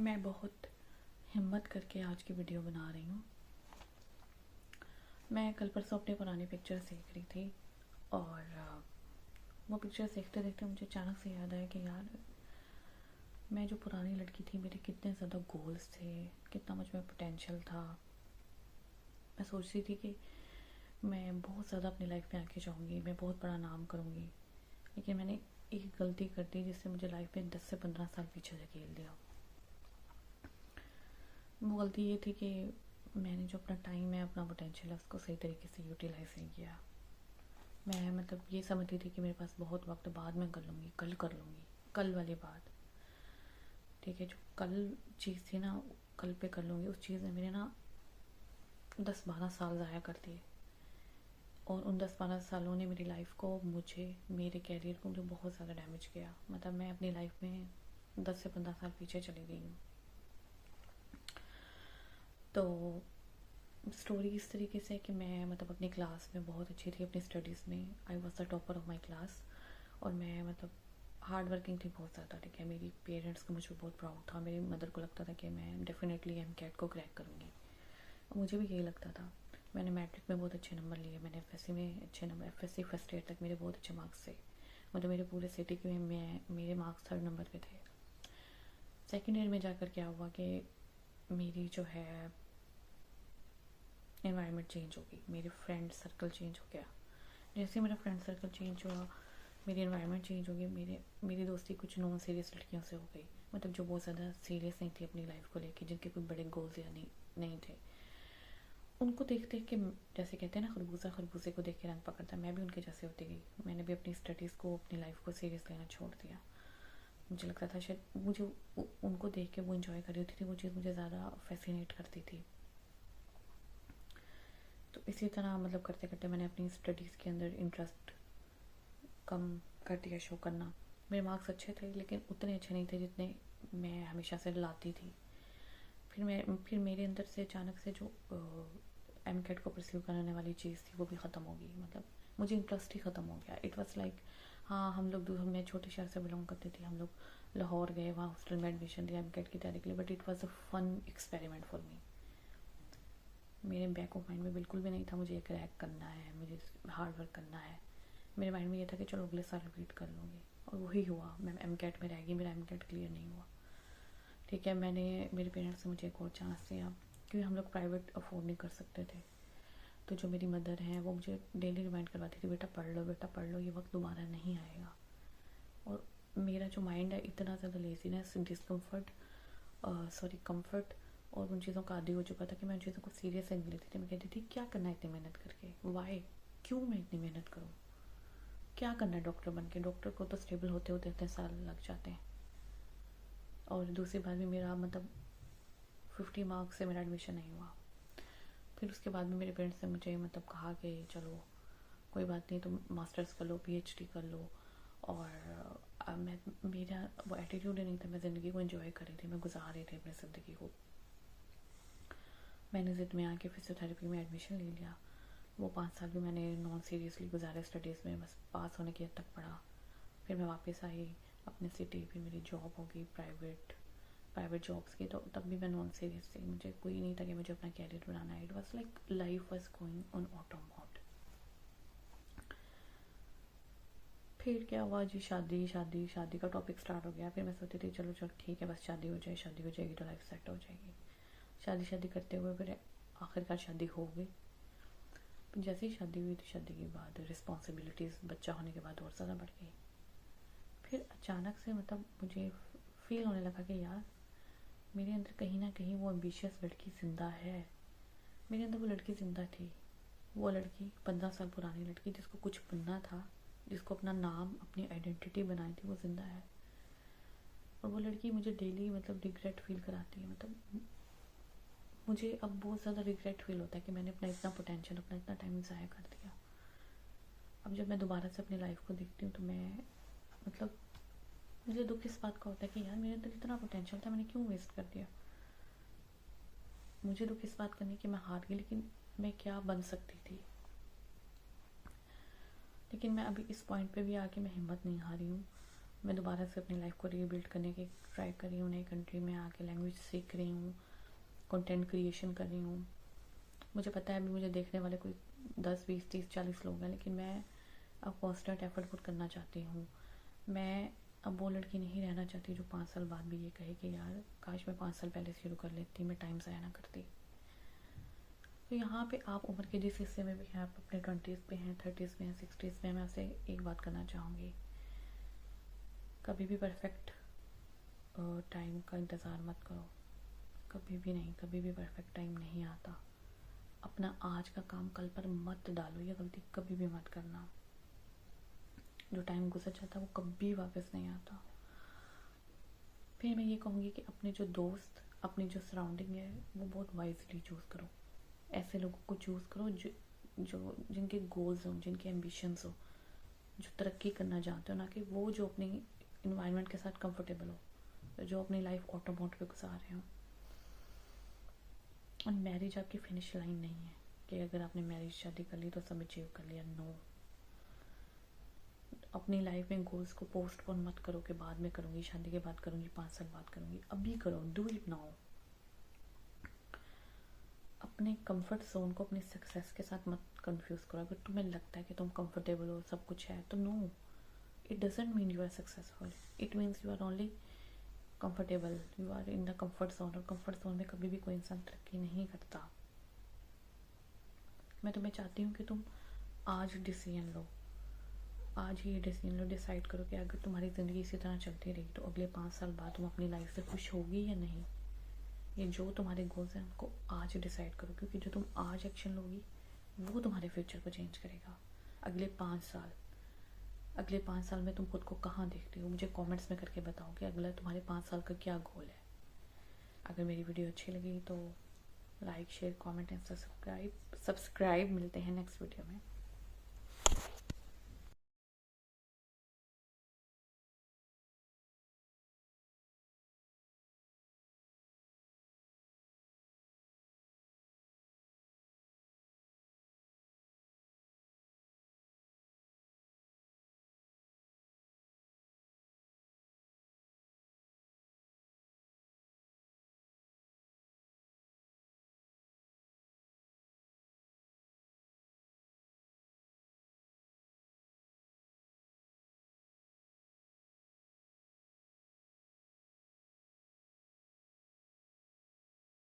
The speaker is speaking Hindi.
मैं बहुत हिम्मत करके आज की वीडियो बना रही हूँ। मैं कल परसों अपने पुरानी पिक्चर्स देख रही थी और वो पिक्चर्स देखते देखते मुझे अचानक से याद आया कि यार मैं जो पुरानी लड़की थी, मेरे कितने ज़्यादा गोल्स थे, कितना मुझ में पोटेंशियल था। मैं सोच रही थी कि मैं बहुत ज़्यादा अपनी लाइफ में आगे जाऊँगी, मैं बहुत बड़ा नाम करूँगी, लेकिन मैंने एक गलती कर दी जिससे मुझे लाइफ में 10 से 15 साल पीछे धकेल दिया। वो गलती ये थी कि मैंने जो अपना टाइम है, अपना पोटेंशियल है, उसको सही तरीके से यूटिलाइज नहीं किया। मैं ये समझती थी कि मेरे पास बहुत वक्त, बाद में कर लूँगी, कल कर लूँगी, कल वाली बात। ठीक है, जो कल चीज़ थी ना, कल पे कर लूँगी, उस चीज़ ने मेरे ना 10-12 साल ज़ाया कर दिए। और उन 10-12 सालों ने मेरी लाइफ को, मुझे, मेरे कैरियर को मुझे बहुत ज़्यादा डैमेज किया। मैं अपनी लाइफ में 10 से 15 साल पीछे चली गई हूँ। तो स्टोरी इस तरीके से कि मैं अपनी क्लास में बहुत अच्छी थी, अपनी स्टडीज़ में I was the topper of my class. और मैं हार्ड वर्किंग थी बहुत ज़्यादा। ठीक है, मेरी पेरेंट्स को मुझ पर बहुत प्राउड था। मेरी मदर को लगता था कि मैं डेफिनेटली एमकेट को क्रैक करूँगी, मुझे भी यही लगता था। मैंने मैट्रिक में बहुत अच्छे नंबर लिए, मैंने एफएससी में अच्छे नंबर, एफएससी फर्स्ट ईयर तक मेरे बहुत अच्छे मार्क्स थे। मेरे पूरे सिटी के में मेरे मार्क्स 3rd नंबर पे थे। सेकेंड ईयर में जाकर क्या हुआ कि मेरी जो है एनवायरनमेंट चेंज हो गई, मेरे फ्रेंड सर्कल चेंज हो गया। जैसे मेरा फ्रेंड सर्कल चेंज हुआ, मेरी एनवायरनमेंट चेंज हो गई। मेरी दोस्ती कुछ नॉन सीरियस लड़कियों से हो गई, जो बहुत ज़्यादा सीरियस नहीं थी अपनी लाइफ को लेके, जिनके कोई बड़े गोल्स या नहीं थे। उनको देख देख के, जैसे कहते हैं ना, खरबूजा खरबूजे को देख के रंग पकड़ता है, मैं भी उनके जैसे होती गई। मैंने भी अपनी स्टडीज़ को, अपनी लाइफ को सीरियस लेना छोड़ दिया। मुझे लगता था शायद मुझे उनको देख के वो इन्जॉय कर रही होती थी, वो चीज़ मुझे ज़्यादा फैसिनेट करती थी। तो इसी तरह करते करते मैंने अपनी स्टडीज़ के अंदर इंटरेस्ट कम कर दिया शो करना। मेरे मार्क्स अच्छे थे, लेकिन उतने अच्छे नहीं थे जितने मैं हमेशा से लाती थी। फिर मेरे अंदर से अचानक से जो एमकेट को परस्यू करने वाली चीज़ थी, वो भी ख़त्म हो गई। मुझे इंटरेस्ट ही ख़त्म हो गया। इट वॉज लाइक, हाँ, मैं छोटे शहर से बिलोंग करती थी, हम लोग लाहौर गए, वहाँ हॉस्टल में एडमिशन लिया एमकेट की तैयारी के लिए, but it was a fun experiment for me. मेरे बैक ऑफ माइंड में बिल्कुल भी नहीं था मुझे क्रैक करना है, मुझे हार्ड वर्क करना है। मेरे माइंड में ये था कि चलो अगले साल रिपीट कर लूँगी, और वही हुआ। मैं एमकेट में रह गई, मेरा एमकेट क्लियर नहीं हुआ। ठीक है, मेरे पेरेंट्स ने मुझे एक और चांस दिया, क्योंकि हम लोग प्राइवेट अफोर्ड नहीं कर सकते थे। तो जो मेरी मदर हैं, वो मुझे डेली रिमाइंड करवाती थी, बेटा पढ़ लो, बेटा पढ़ लो, ये वक्त दोबारा नहीं आएगा। और मेरा जो माइंड है, इतना ज़्यादा लेजीनेस, कंफर्ट और उन चीज़ों का आदी हो चुका था कि मैं उन चीज़ों को सीरियस नहीं लेती थी। मैं कहती थी, क्या करना है इतनी मेहनत करके, वाई, क्यों मैं इतनी मेहनत करूँ, क्या करना है डॉक्टर बन के। डॉक्टर को तो स्टेबल होते होते इतने साल लग जाते हैं। और दूसरी बार भी मेरा 50 मार्क्स से मेरा एडमिशन नहीं हुआ। फिर उसके बाद में मेरे पेरेंट्स ने मुझे कहा कि चलो कोई बात नहीं, तुम मास्टर्स कर लो, पीएचडी कर लो। और मेरा वो एटीट्यूड ही नहीं था, मैं ज़िंदगी को एंजॉय कर रही थी, मैं गुजार रही थी अपनी ज़िंदगी को। मैंने ज़िद में आके फिजियोथेरेपी में एडमिशन ले लिया। वो 5 साल भी मैंने नॉन सीरियसली गुजारे स्टडीज़ में, बस पास होने की हद तक पढ़ा। फिर मैं वापस आई अपने सिटी, फिर मेरी जॉब हो गई प्राइवेट जॉब्स की। तो तब भी मैं नॉन सीरियस थी, मुझे कोई नहीं था कि मुझे अपना कैरियर बनाना है। It was like life was going on auto mode. फिर क्या हुआ जी, शादी का टॉपिक स्टार्ट हो गया। फिर मैं सोचती थी चलो ठीक है, बस शादी हो जाएगी तो लाइफ सेट हो जाएगी। शादी करते हुए फिर आखिरकार शादी हो गई। जैसे ही शादी हुई, तो शादी के बाद रिस्पॉन्सिबिलिटीज़ बच्चा होने के बाद और ज़्यादा बढ़ गई। फिर अचानक से मुझे फील होने लगा कि यार, मेरे अंदर कहीं ना कहीं वो एम्बिशियस लड़की ज़िंदा है। मेरे अंदर वो लड़की ज़िंदा थी, वो लड़की 15 साल पुरानी लड़की, जिसको कुछ बनना था, जिसको अपना नाम, अपनी आइडेंटिटी बनाई थी, वो ज़िंदा है। और वो लड़की मुझे डेली रिग्रेट फील कराती है। मुझे अब बहुत ज़्यादा रिग्रेट फील होता है कि मैंने अपना इतना पोटेंशियल, अपना इतना टाइम ज़ाया कर दिया। अब जब मैं दोबारा से अपनी लाइफ को देखती हूँ, तो मैं मुझे दुख इस बात का होता है कि यार, मेरे अंदर इतना पोटेंशियल था, मैंने क्यों वेस्ट कर दिया। मुझे दुख इस बात का नहीं कि मैं हार गई, लेकिन मैं क्या बन सकती थी। लेकिन मैं अभी इस पॉइंट पे भी आके मैं हिम्मत नहीं हारी हूँ। मैं दोबारा से अपनी लाइफ को रीबिल्ड करने की ट्राई कर रही हूँ, नई कंट्री में आके लैंग्वेज सीख रही हूँ, कंटेंट क्रिएशन कर रही हूँ। मुझे पता है अभी मुझे देखने वाले कोई 10, 20, 30, 40 लोग हैं, लेकिन मैं अब कॉन्स्टेंट एफर्ट पुट करना चाहती हूँ। मैं अब वो लड़की नहीं रहना चाहती जो 5 साल बाद भी ये कहे कि यार काश मैं 5 साल पहले शुरू कर लेती, मैं टाइम ज़ाया ना करती। तो यहाँ पे आप उम्र के जिस हिस्से में भी हैं, आप अपने 20s पे हैं, 30s में हैं, 60s में, मैं आपसे एक बात करना चाहूँगी, कभी भी परफेक्ट टाइम का इंतज़ार मत करो। कभी भी नहीं, कभी भी परफेक्ट टाइम नहीं आता। अपना आज का काम कल पर मत डालो, ये गलती कभी भी मत करना। जो टाइम गुजर जाता है वो कभी वापस नहीं आता। फिर मैं ये कहूँगी कि अपने जो दोस्त, अपनी जो सराउंडिंग है वो बहुत वाइजली चूज़ करो। ऐसे लोगों को चूज़ करो जो जिनके गोल्स हों, जिनके एम्बिशंस हो, जो तरक्की करना चाहते हो, ना कि वो जो अपनी इन्वायरमेंट के साथ कंफर्टेबल हो, जो अपनी लाइफ ऑटो मोड पे गुजार रहे हो। और मैरिज आपकी फिनिश लाइन नहीं है कि अगर आपने मैरिज शादी कर ली तो सब अचीव कर लिया। नो, अपनी लाइफ में गोल्स को पोस्टपोन मत करो कि बाद में करूँगी, शादी के बाद करूँगी, 5 साल बाद करूँगी। अभी करो, डू इट नाउ। अपने कंफर्ट जोन को अपनी सक्सेस के साथ मत कंफ्यूज करो। अगर तुम्हें लगता है कि तुम कंफर्टेबल हो, सब कुछ है, तो no, it doesn't mean you are successful, it means you are only comfortable, you are in the comfort zone. और कंफर्ट जोन में कभी भी कोई इंसान तरक्की नहीं करता। मैं तुम्हें चाहती हूँ कि तुम आज डिसीजन लो, आज ही डिसीजन लो, डिसाइड करो कि अगर तुम्हारी ज़िंदगी इसी तरह चलती रही तो अगले 5 साल बाद तुम अपनी लाइफ से खुश होगी या नहीं। ये जो तुम्हारे गोल्स हैं उनको आज डिसाइड करो, क्योंकि जो तुम आज एक्शन लोगी वो तुम्हारे फ्यूचर को चेंज करेगा। अगले 5 साल में तुम खुद को कहाँ देखते हो, मुझे कमेंट्स में करके बताओ कि अगला तुम्हारे 5 साल का क्या गोल है। अगर मेरी वीडियो अच्छी लगी तो like, share, comment and subscribe. मिलते हैं नेक्स्ट वीडियो में।